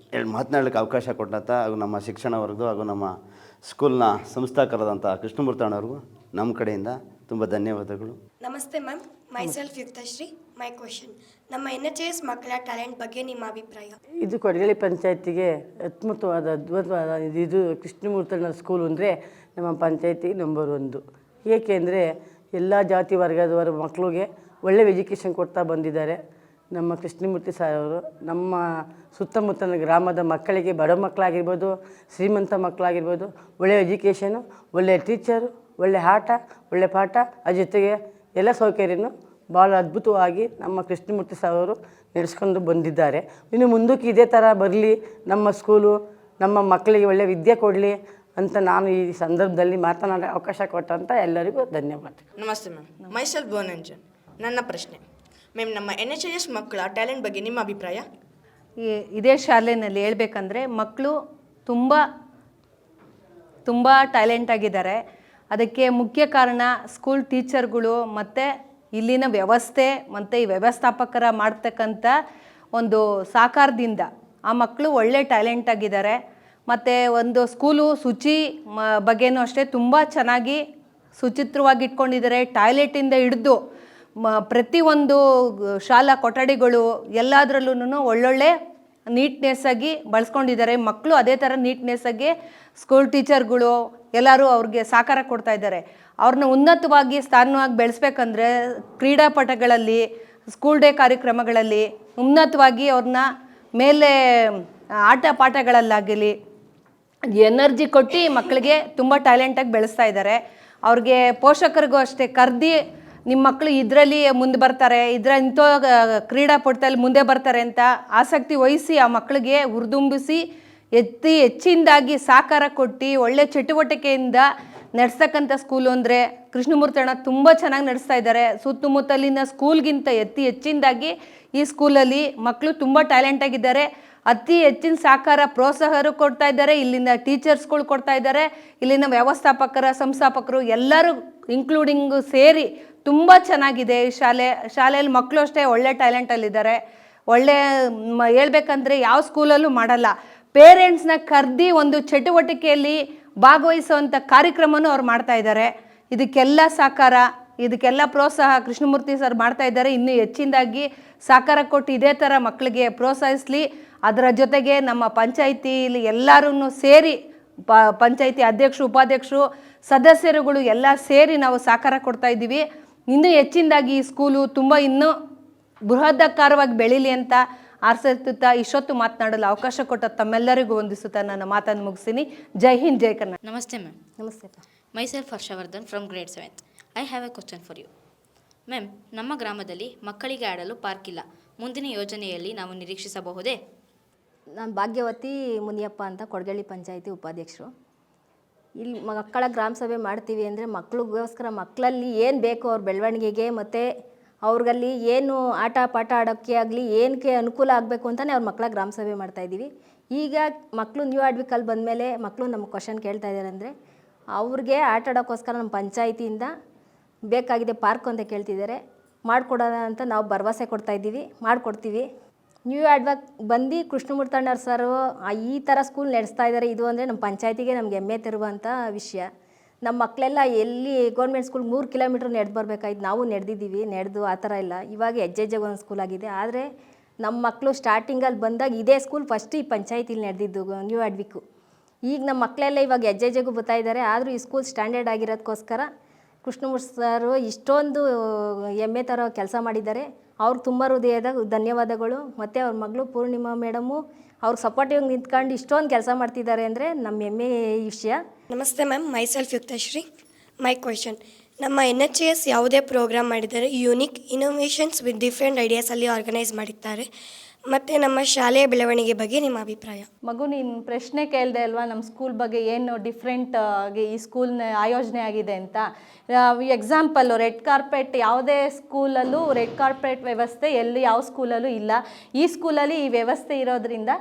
ಮಾತನಾಡಲಿಕ್ಕೆ ಅವಕಾಶ ಕೊಟ್ಟಂಥ ಹಾಗೂ ನಮ್ಮ ಶಿಕ್ಷಣ ವರ್ಗದ್ದು ಹಾಗೂ ನಮ್ಮ ಸ್ಕೂಲ್ನ ಸಂಸ್ಥಾಕರಾದಂಥ ಕೃಷ್ಣಮೂರ್ತಣ್ಣವ್ರಿಗೂ ನಮ್ಮ ಕಡೆಯಿಂದ ತುಂಬ ಧನ್ಯವಾದಗಳು. ನಮಸ್ತೆ ma'am, myself Yuktashree. My question, ನಮ್ಮ NHS ಮಕ್ಕಳ ಟ್ಯಾಲೆಂಟ್ ಬಗ್ಗೆ ನಿಮ್ಮ ಅಭಿಪ್ರಾಯ? ಇದು ಕೊಡಗೇಳಿ ಪಂಚಾಯತಿಗೆ ಅದ್ಭುತವಾದ ಇದು ಕೃಷ್ಣಮೂರ್ತಣ್ಣ ಸ್ಕೂಲ್ ಅಂದರೆ ನಮ್ಮ ಪಂಚಾಯತಿ ನಂಬರ್ 1. ಏಕೆಂದರೆ ಎಲ್ಲ ಜಾತಿ ವರ್ಗದವರ ಮಕ್ಕಳಿಗೆ ಒಳ್ಳೆಯ ಎಜುಕೇಷನ್ ಕೊಡ್ತಾ ಬಂದಿದ್ದಾರೆ ನಮ್ಮ ಕೃಷ್ಣಮೂರ್ತಿ ಸಾರವರು. ನಮ್ಮ ಸುತ್ತಮುತ್ತಲ ಗ್ರಾಮದ ಮಕ್ಕಳಿಗೆ, ಬಡ ಮಕ್ಕಳಾಗಿರ್ಬೋದು, ಶ್ರೀಮಂತ ಮಕ್ಕಳಾಗಿರ್ಬೋದು, ಒಳ್ಳೆಯ ಎಜುಕೇಷನು, ಒಳ್ಳೆಯ ಟೀಚರು, ಒಳ್ಳೆಯ ಆಟ, ಒಳ್ಳೆಯ ಪಾಠ, ಅದ್ರ ಜೊತೆಗೆ ಎಲ್ಲ ಸೌಕರ್ಯನೂ ಭಾಳ ಅದ್ಭುತವಾಗಿ ನಮ್ಮ ಕೃಷ್ಣಮೂರ್ತಿ ಸಾರವರು ನಡೆಸ್ಕೊಂಡು ಬಂದಿದ್ದಾರೆ. ಇನ್ನು ಮುಂದಕ್ಕೆ ಇದೇ ಥರ ಬರಲಿ, ನಮ್ಮ ಸ್ಕೂಲು ನಮ್ಮ ಮಕ್ಕಳಿಗೆ ಒಳ್ಳೆಯ ವಿದ್ಯೆ ಕೊಡಲಿ ಅಂತ ನಾನು ಈ ಸಂದರ್ಭದಲ್ಲಿ ಮಾತನಾಡೋ ಅವಕಾಶ ಕೊಟ್ಟಂಥ ಎಲ್ಲರಿಗೂ ಧನ್ಯವಾದ. ನಮಸ್ತೆ ಮ್ಯಾಮ್, ಮೈಸೆಲ್ಫ್ ಬೋನಂಜನ್. ನನ್ನ ಪ್ರಶ್ನೆ ಮ್ಯಾಮ್, ನಮ್ಮ NHS ಮಕ್ಕಳ ಟ್ಯಾಲೆಂಟ್ ಬಗ್ಗೆ ನಿಮ್ಮ ಅಭಿಪ್ರಾಯ? ಇದೇ ಶಾಲೆಯಲ್ಲಿ ಹೇಳ್ಬೇಕಂದ್ರೆ ಮಕ್ಕಳು ತುಂಬ ಟ್ಯಾಲೆಂಟ್ ಆಗಿದ್ದಾರೆ. ಅದಕ್ಕೆ ಮುಖ್ಯ ಕಾರಣ ಸ್ಕೂಲ್ ಟೀಚರ್ಗಳು ಮತ್ತು ಇಲ್ಲಿನ ವ್ಯವಸ್ಥೆ ಮತ್ತು ಈ ವ್ಯವಸ್ಥಾಪಕರ ಮಾಡ್ತಕ್ಕಂಥ ಒಂದು ಸಹಕಾರದಿಂದ ಆ ಮಕ್ಕಳು ಒಳ್ಳೆ ಟ್ಯಾಲೆಂಟ್ ಆಗಿದ್ದಾರೆ. ಮತ್ತು ಒಂದು ಸ್ಕೂಲು ಬಗ್ಗೆನೂ ಅಷ್ಟೇ ತುಂಬ ಚೆನ್ನಾಗಿ ಶುಚಿತ್ವವಾಗಿ ಇಟ್ಕೊಂಡಿದ್ದಾರೆ. ಟಾಯ್ಲೆಟಿಂದ ಹಿಡಿದು ಪ್ರತಿಯೊಂದು ಶಾಲಾ ಕೊಠಡಿಗಳು ಎಲ್ಲದರಲ್ಲೂ ಒಳ್ಳೊಳ್ಳೆ ನೀಟ್ನೆಸ್ಸಾಗಿ ಬಳಸ್ಕೊಂಡಿದ್ದಾರೆ. ಮಕ್ಕಳು ಅದೇ ಥರ ನೀಟ್ನೆಸ್ಸಾಗಿ ಸ್ಕೂಲ್ ಟೀಚರ್ಗಳು ಎಲ್ಲರೂ ಅವ್ರಿಗೆ ಸಹಕಾರ ಕೊಡ್ತಾ ಇದ್ದಾರೆ. ಅವ್ರನ್ನ ಉನ್ನತವಾಗಿ ಸ್ಥಾನವಾಗಿ ಬೆಳೆಸ್ಬೇಕಂದ್ರೆ ಕ್ರೀಡಾಪಟುಗಳಲ್ಲಿ, ಸ್ಕೂಲ್ ಡೇ ಕಾರ್ಯಕ್ರಮಗಳಲ್ಲಿ ಉನ್ನತವಾಗಿ ಅವ್ರನ್ನ ಮೇಲೆ ಆಟ ಪಾಠಗಳಲ್ಲಾಗಲಿ ಎನರ್ಜಿ ಕೊಟ್ಟು ಮಕ್ಕಳಿಗೆ ತುಂಬ ಟ್ಯಾಲೆಂಟಾಗಿ ಬೆಳೆಸ್ತಾ ಇದ್ದಾರೆ. ಅವ್ರಿಗೆ ಪೋಷಕರಿಗೂ ಅಷ್ಟೇ ಕರೆದು ನಿಮ್ಮ ಮಕ್ಕಳು ಇದರಲ್ಲಿ ಮುಂದೆ ಬರ್ತಾರೆ, ಇಂಥ ಕ್ರೀಡಾಪಟುದಲ್ಲಿ ಮುಂದೆ ಬರ್ತಾರೆ ಅಂತ ಆಸಕ್ತಿ ವಹಿಸಿ ಆ ಮಕ್ಕಳಿಗೆ ಹುರಿದುಂಬಿಸಿ ಹೆಚ್ಚಿನದಾಗಿ ಸಹಕಾರ ಕೊಟ್ಟು ಒಳ್ಳೆ ಚಟುವಟಿಕೆಯಿಂದ ನಡೆಸ್ತಕ್ಕಂಥ ಸ್ಕೂಲು ಅಂದರೆ ಕೃಷ್ಣಮೂರ್ತಣ್ಣ ತುಂಬ ಚೆನ್ನಾಗಿ ನಡೆಸ್ತಾ ಇದ್ದಾರೆ. ಸುತ್ತಮುತ್ತಲಿನ ಸ್ಕೂಲ್ಗಿಂತ ಹೆಚ್ಚಿನದಾಗಿ ಈ ಸ್ಕೂಲಲ್ಲಿ ಮಕ್ಕಳು ತುಂಬ ಟ್ಯಾಲೆಂಟಾಗಿದ್ದಾರೆ. ಅತಿ ಹೆಚ್ಚಿನ ಸಹಕಾರ ಪ್ರೋತ್ಸಾಹರು ಕೊಡ್ತಾ ಇದ್ದಾರೆ. ಇಲ್ಲಿನ ಟೀಚರ್ಸ್ಗಳು ಕೊಡ್ತಾ ಇದ್ದಾರೆ. ಇಲ್ಲಿನ ಸಂಸ್ಥಾಪಕರು ಎಲ್ಲರೂ ಇನ್ಕ್ಲೂಡಿಂಗು ಸೇರಿ ತುಂಬ ಚೆನ್ನಾಗಿದೆ ಈ ಶಾಲೆಯಲ್ಲಿ ಮಕ್ಕಳು ಅಷ್ಟೇ ಒಳ್ಳೆ ಟ್ಯಾಲೆಂಟಲ್ಲಿದ್ದಾರೆ. ಒಳ್ಳೆ ಹೇಳ್ಬೇಕಂದ್ರೆ ಯಾವ ಸ್ಕೂಲಲ್ಲೂ ಮಾಡಲ್ಲ. ಪೇರೆಂಟ್ಸ್ನ ಕರೆದು ಒಂದು ಚಟುವಟಿಕೆಯಲ್ಲಿ ಭಾಗವಹಿಸುವಂಥ ಕಾರ್ಯಕ್ರಮನೂ ಅವ್ರು ಮಾಡ್ತಾ ಇದ್ದಾರೆ. ಇದಕ್ಕೆಲ್ಲ ಸಹಕಾರ, ಇದಕ್ಕೆಲ್ಲ ಪ್ರೋತ್ಸಾಹ ಕೃಷ್ಣಮೂರ್ತಿ ಸರ್ ಮಾಡ್ತಾ ಇದ್ದಾರೆ. ಇನ್ನೂ ಹೆಚ್ಚಿನದಾಗಿ ಸಹಕಾರ ಕೊಟ್ಟು ಇದೇ ಥರ ಮಕ್ಕಳಿಗೆ ಪ್ರೋತ್ಸಾಹಿಸಲಿ. ಅದರ ಜೊತೆಗೆ ನಮ್ಮ ಪಂಚಾಯಿತಿಲಿ ಎಲ್ಲರೂ ಸೇರಿ ಪಂಚಾಯಿತಿ ಅಧ್ಯಕ್ಷರು, ಉಪಾಧ್ಯಕ್ಷರು, ಸದಸ್ಯರುಗಳು ಎಲ್ಲ ಸೇರಿ ನಾವು ಸಹಕಾರ ಕೊಡ್ತಾ ಇದ್ದೀವಿ. ಇನ್ನೂ ಹೆಚ್ಚಿನದಾಗಿ ಈ ಸ್ಕೂಲು ತುಂಬ ಇನ್ನೂ ಬೃಹದಾಕಾರವಾಗಿ ಬೆಳೀಲಿ ಅಂತ ಆರಿಸುತ್ತಾ ಇಷ್ಟೊತ್ತು ಮಾತನಾಡಲು ಅವಕಾಶ ಕೊಟ್ಟ ತಮ್ಮೆಲ್ಲರಿಗೂ ವಂದಿಸುತ್ತಾ ನನ್ನ ಮಾತನ್ನು ಮುಗಿಸ್ತೀನಿ. ಜೈ ಹಿಂದ್, ಜೈ ಕರ್ನಾಟಕ. ನಮಸ್ತೆ ಮ್ಯಾಮ್. ನಮಸ್ತೆ. Myself Harshavardhan from grade 7th. I have a question for you ma'am. ನಮ್ಮ ಗ್ರಾಮದಲ್ಲಿ ಮಕ್ಕಳಿಗೆ ಆಡಲು ಪಾರ್ಕ್ ಇಲ್ಲ. ಮುಂದಿನ ಯೋಜನೆಯಲ್ಲಿ ನಾವು ನಿರೀಕ್ಷಿಸಬಹುದೇ? ನಾನು ಭಾಗ್ಯವತಿ ಮುನಿಯಪ್ಪ ಅಂತ ಕೊಡಗಳ್ಳಿ ಪಂಚಾಯಿತಿ ಉಪಾಧ್ಯಕ್ಷರು. ಇಲ್ಲಿ ಮಕ್ಕಳ ಗ್ರಾಮ ಸಭೆ ಮಾಡ್ತೀವಿ ಅಂದರೆ ಮಕ್ಕಳಿಗೋಸ್ಕರ ಮಕ್ಕಳಲ್ಲಿ ಏನು ಬೇಕು ಅವ್ರ ಬೆಳವಣಿಗೆಗೆ ಮತ್ತು ಅವ್ರಿಗಲ್ಲಿ ಏನು ಆಟ ಪಾಠ ಆಡೋಕ್ಕೆ ಆಗಲಿ ಏನಕ್ಕೆ ಅನುಕೂಲ ಆಗಬೇಕು ಅಂತಲೇ ಅವ್ರ ಮಕ್ಕಳ ಗ್ರಾಮ ಸಭೆ ಮಾಡ್ತಾಯಿದ್ದೀವಿ. ಈಗ ಮಕ್ಕಳು ನ್ಯೂ ಅಡ್ವಿಕಲ್ಲಿ ಬಂದಮೇಲೆ ಮಕ್ಕಳು ನಮ್ಮ ಕ್ವಶನ್ ಕೇಳ್ತಾ ಇದ್ದಾರೆ ಅಂದರೆ ಅವ್ರಿಗೆ ಆಟ ಆಡೋಕ್ಕೋಸ್ಕರ ನಮ್ಮ ಪಂಚಾಯಿತಿಯಿಂದ ಬೇಕಾಗಿದೆ ಪಾರ್ಕ್ ಅಂತ ಕೇಳ್ತಿದ್ದಾರೆ. ಮಾಡಿಕೊಡೋಣ ಅಂತ ನಾವು ಭರವಸೆ ಕೊಡ್ತಾಯಿದ್ದೀವಿ, ಮಾಡಿಕೊಡ್ತೀವಿ. ನ್ಯೂ ಅಡ್ವಾಕ್ ಬಂದು ಕೃಷ್ಣಮೂರ್ತಣ್ಣವ್ರು ಸರು ಈ ಥರ ಸ್ಕೂಲ್ ನಡೆಸ್ತಾ ಇದ್ದಾರೆ. ಇದು ಅಂದರೆ ನಮ್ಮ ಪಂಚಾಯತಿಗೆ ನಮ್ಗೆ ಹೆಮ್ಮೆ ತರುವಂಥ ವಿಷಯ. ನಮ್ಮ ಮಕ್ಕಳೆಲ್ಲ ಎಲ್ಲಿ ಗೌರ್ಮೆಂಟ್ ಸ್ಕೂಲ್ 3 ಕಿಲೋಮೀಟ್ರ್ ನಡೆದು ಬರಬೇಕಾಯ್ತು. ನಾವು ನಡೆದು ಆ ಥರ ಇಲ್ಲ. ಇವಾಗ ಹೆಜ್ಜೆಗೆ ಒಂದು ಸ್ಕೂಲ್ ಆಗಿದೆ. ಆದರೆ ನಮ್ಮ ಮಕ್ಕಳು ಸ್ಟಾರ್ಟಿಂಗಲ್ಲಿ ಬಂದಾಗ ಇದೇ ಸ್ಕೂಲ್ ಫಸ್ಟ್ ಈ ಪಂಚಾಯತಿಲಿ ನಡೆದಿದ್ದು ನ್ಯೂ ಅಡ್ವಿಕ್ಕು. ಈಗ ನಮ್ಮ ಮಕ್ಕಳೆಲ್ಲ ಇವಾಗ ಹೆಜ್ಜೆಗೂ ಬರ್ತಾ ಇದ್ದಾರೆ. ಆದರೂ ಈ ಸ್ಕೂಲ್ ಸ್ಟ್ಯಾಂಡರ್ಡ್ ಆಗಿರೋದಕ್ಕೋಸ್ಕರ ಕೃಷ್ಣಮೂರ್ತಿ ಸರು ಇಷ್ಟೊಂದು ಹೆಮ್ಮೆ ಥರ ಕೆಲಸ ಮಾಡಿದ್ದಾರೆ. ಅವ್ರು ತುಂಬ ಹೃದಯದ ಧನ್ಯವಾದಗಳು. ಮತ್ತು ಅವ್ರ ಮಗಳು ಪೂರ್ಣಿಮಾ ಮೇಡಮು ಅವ್ರು ಸಪೋರ್ಟಿವ್ ನಿಂತ್ಕೊಂಡು ಇಷ್ಟೊಂದು ಕೆಲಸ ಮಾಡ್ತಿದ್ದಾರೆ ಅಂದರೆ ನಮ್ಮ ಹೆಮ್ಮೆ ವಿಷಯ. ನಮಸ್ತೆ ma'am, myself Yuktashree. My question, ನಮ್ಮ NHS ಯಾವುದೇ ಪ್ರೋಗ್ರಾಮ್ ಮಾಡಿದ್ದಾರೆ ಯೂನಿಕ್ ಇನೋವೇಷನ್ಸ್ ವಿತ್ ಡಿಫ್ರೆಂಟ್ ಐಡಿಯಾಸಲ್ಲಿ ಆರ್ಗನೈಸ್ ಮಾಡಿದ್ದಾರೆ. ಮತ್ತು ನಮ್ಮ ಶಾಲೆಯ ಬೆಳವಣಿಗೆ ಬಗ್ಗೆ ನಿಮ್ಮ ಅಭಿಪ್ರಾಯ? ಮಗು, ನೀನು ಪ್ರಶ್ನೆ ಕೇಳಿದೆ ಅಲ್ವಾ ನಮ್ಮ ಸ್ಕೂಲ್ ಬಗ್ಗೆ ಏನು ಡಿಫ್ರೆಂಟ್ ಆಗಿ ಈ ಸ್ಕೂಲ್ನ ಆಯೋಜನೆ ಆಗಿದೆ ಅಂತ. ಎಕ್ಸಾಂಪಲ್ಲು ರೆಡ್ ಕಾರ್ಪೆಟ್ ಯಾವುದೇ ಸ್ಕೂಲಲ್ಲೂ ರೆಡ್ ಕಾರ್ಪೆಟ್ ವ್ಯವಸ್ಥೆ ಯಾವ ಸ್ಕೂಲಲ್ಲೂ ಇಲ್ಲ. ಈ ಸ್ಕೂಲಲ್ಲಿ ಈ ವ್ಯವಸ್ಥೆ ಇರೋದ್ರಿಂದ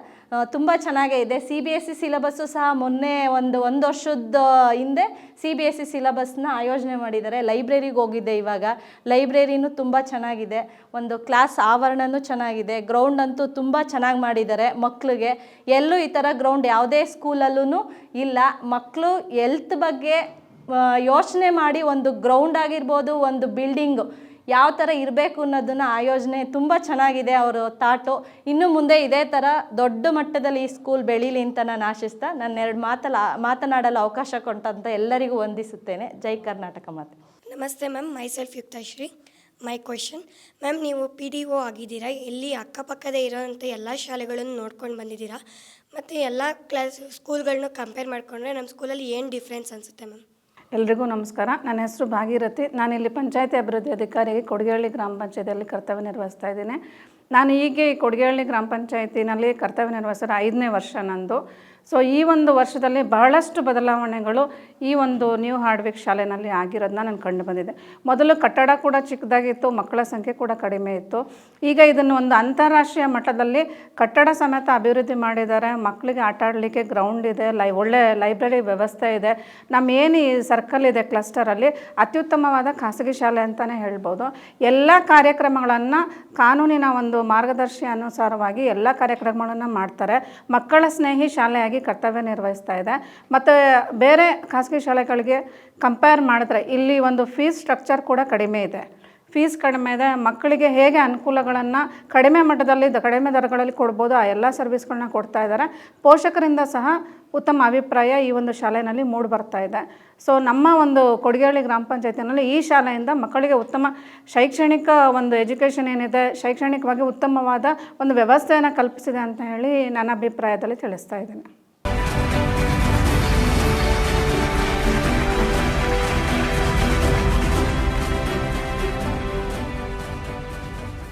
ತುಂಬ ಚೆನ್ನಾಗೇ ಇದೆ. CBSE ಸಿಲೆಬಸ್ಸು ಸಹ ಮೊನ್ನೆ ಒಂದು ವರ್ಷದ ಹಿಂದೆ CBSE ಸಿಲೆಬಸ್ನ ಆಯೋಜನೆ ಮಾಡಿದ್ದಾರೆ. ಲೈಬ್ರರಿಗೆ ಹೋಗಿದ್ದೆ ಇವಾಗ. ಲೈಬ್ರರಿನೂ ತುಂಬ ಚೆನ್ನಾಗಿದೆ. ಒಂದು ಕ್ಲಾಸ್ ಆವರಣನೂ ಚೆನ್ನಾಗಿದೆ. ಗ್ರೌಂಡ್ ಅಂತೂ ತುಂಬ ಚೆನ್ನಾಗಿ ಮಾಡಿದ್ದಾರೆ ಮಕ್ಕಳಿಗೆ. ಎಲ್ಲೂ ಈ ಥರ ಗ್ರೌಂಡ್ ಯಾವುದೇ ಸ್ಕೂಲಲ್ಲೂ ಇಲ್ಲ. ಮಕ್ಕಳು ಹೆಲ್ತ್ ಬಗ್ಗೆ ಯೋಚನೆ ಮಾಡಿ ಒಂದು ಗ್ರೌಂಡ್ ಆಗಿರ್ಬೋದು, ಒಂದು ಬಿಲ್ಡಿಂಗು ಯಾವ ಥರ ಇರಬೇಕು ಅನ್ನೋದನ್ನು ಆಯೋಜನೆ ತುಂಬ ಚೆನ್ನಾಗಿದೆ ಅವರು ತಾಟು. ಇನ್ನು ಮುಂದೆ ಇದೇ ಥರ ದೊಡ್ಡ ಮಟ್ಟದಲ್ಲಿ ಈ ಸ್ಕೂಲ್ ಬೆಳೀಲಿ ಅಂತ ನಾನು ಆಶಿಸ್ತಾ ನನ್ನ 2 ಮಾತನಾಡಲು ಅವಕಾಶ ಕೊಟ್ಟಂತ ಎಲ್ಲರಿಗೂ ವಂದಿಸುತ್ತೇನೆ. ಜೈ ಕರ್ನಾಟಕ ಮಾತೆ. ನಮಸ್ತೆ ma'am, myself Yuktashree. My question, ma'am ನೀವು PDO ಆಗಿದ್ದೀರಾ. ಇಲ್ಲಿ ಅಕ್ಕಪಕ್ಕದೇ ಇರೋವಂಥ ಎಲ್ಲ ಶಾಲೆಗಳನ್ನು ನೋಡ್ಕೊಂಡು ಬಂದಿದ್ದೀರಾ. ಮತ್ತು ಎಲ್ಲ ಸ್ಕೂಲ್ಗಳನ್ನ ಕಂಪೇರ್ ಮಾಡಿಕೊಂಡ್ರೆ ನಮ್ಮ ಸ್ಕೂಲಲ್ಲಿ ಏನು ಡಿಫ್ರೆನ್ಸ್ ಅನಿಸುತ್ತೆ ಮ್ಯಾಮ್? ಎಲ್ರಿಗೂ ನಮಸ್ಕಾರ. ನನ್ನ ಹೆಸರು ಭಾಗೀರಥಿ. ನಾನಿಲ್ಲಿ ಪಂಚಾಯತಿ ಅಭಿವೃದ್ಧಿ ಅಧಿಕಾರಿಗೆ ಕೊಡಗೇಹಳ್ಳಿ ಗ್ರಾಮ ಪಂಚಾಯತಿಯಲ್ಲಿ ಕರ್ತವ್ಯ ನಿರ್ವಹಿಸ್ತಾ ಇದ್ದೀನಿ. ನಾನು ಹೀಗೆ ಕೊಡಗೇಹಳ್ಳಿ ಗ್ರಾಮ ಪಂಚಾಯತಿನಲ್ಲಿ ಕರ್ತವ್ಯ ನಿರ್ವಹಿಸೋದು 5ನೇ ವರ್ಷ ನಂದು. ಸೊ ಈ ಒಂದು ವರ್ಷದಲ್ಲಿ ಬಹಳಷ್ಟು ಬದಲಾವಣೆಗಳು ಈ ಒಂದು ನ್ಯೂ ಹಾರ್ಡ್ವಿಕ್ ಶಾಲೆಯಲ್ಲಿ ಆಗಿರೋದನ್ನ ನಾನು ಕಂಡು ಬಂದಿದೆ. ಮೊದಲು ಕಟ್ಟಡ ಕೂಡ ಚಿಕ್ಕದಾಗಿತ್ತು, ಮಕ್ಕಳ ಸಂಖ್ಯೆ ಕೂಡ ಕಡಿಮೆ ಇತ್ತು. ಈಗ ಇದನ್ನು ಒಂದು ಅಂತಾರಾಷ್ಟ್ರೀಯ ಮಟ್ಟದಲ್ಲಿ ಕಟ್ಟಡ ಸಮೇತ ಅಭಿವೃದ್ಧಿ ಮಾಡಿದ್ದಾರೆ. ಮಕ್ಕಳಿಗೆ ಆಟ ಆಡಲಿಕ್ಕೆ ಗ್ರೌಂಡ್ ಇದೆ, ಒಳ್ಳೆ ಲೈಬ್ರರಿ ವ್ಯವಸ್ಥೆ ಇದೆ. ನಮ್ಮ ಏನು ಈ ಸರ್ಕಲ್ ಇದೆ ಕ್ಲಸ್ಟರಲ್ಲಿ ಅತ್ಯುತ್ತಮವಾದ ಖಾಸಗಿ ಶಾಲೆ ಅಂತಲೇ ಹೇಳ್ಬೋದು. ಎಲ್ಲ ಕಾರ್ಯಕ್ರಮಗಳನ್ನು ಕಾನೂನಿನ ಒಂದು ಮಾರ್ಗದರ್ಶಿ ಅನುಸಾರವಾಗಿ ಎಲ್ಲ ಕಾರ್ಯಕ್ರಮಗಳನ್ನು ಮಾಡ್ತಾರೆ. ಮಕ್ಕಳ ಸ್ನೇಹಿ ಶಾಲೆಯಾಗಿ ಕರ್ತವ್ಯ ನಿರ್ವಹಿಸ್ತಾ ಇದೆ. ಮತ್ತು ಬೇರೆ ಖಾಸಗಿ ಶಾಲೆಗಳಿಗೆ ಕಂಪೇರ್ ಮಾಡಿದ್ರೆ ಇಲ್ಲಿ ಒಂದು ಫೀಸ್ ಸ್ಟ್ರಕ್ಚರ್ ಕೂಡ ಕಡಿಮೆ ಇದೆ. ಫೀಸ್ ಕಡಿಮೆ ಇದೆ, ಮಕ್ಕಳಿಗೆ ಹೇಗೆ ಅನುಕೂಲಗಳನ್ನು ಕಡಿಮೆ ಮಟ್ಟದಲ್ಲಿ ಕಡಿಮೆ ದರಗಳಲ್ಲಿ ಕೊಡ್ಬೋದು ಆ ಎಲ್ಲ ಸರ್ವಿಸ್ಗಳನ್ನ ಕೊಡ್ತಾ ಇದ್ದಾರೆ. ಪೋಷಕರಿಂದ ಸಹ ಉತ್ತಮ ಅಭಿಪ್ರಾಯ ಈ ಒಂದು ಶಾಲೆಯಲ್ಲಿ ಮೂಡಿ ಬರ್ತಾ ಇದೆ. ಸೊ ನಮ್ಮ ಒಂದು ಕೊಡಿಗೇಹಳ್ಳಿ ಗ್ರಾಮ ಪಂಚಾಯತಿನಲ್ಲಿ ಈ ಶಾಲೆಯಿಂದ ಮಕ್ಕಳಿಗೆ ಉತ್ತಮ ಶೈಕ್ಷಣಿಕ ಒಂದು ಎಜುಕೇಷನ್ ಏನಿದೆ, ಶೈಕ್ಷಣಿಕವಾಗಿ ಉತ್ತಮವಾದ ಒಂದು ವ್ಯವಸ್ಥೆಯನ್ನು ಕಲ್ಪಿಸಿದೆ ಅಂತ ಹೇಳಿ ನನ್ನ ಅಭಿಪ್ರಾಯದಲ್ಲಿ ತಿಳಿಸ್ತಾ ಇದ್ದೇನೆ.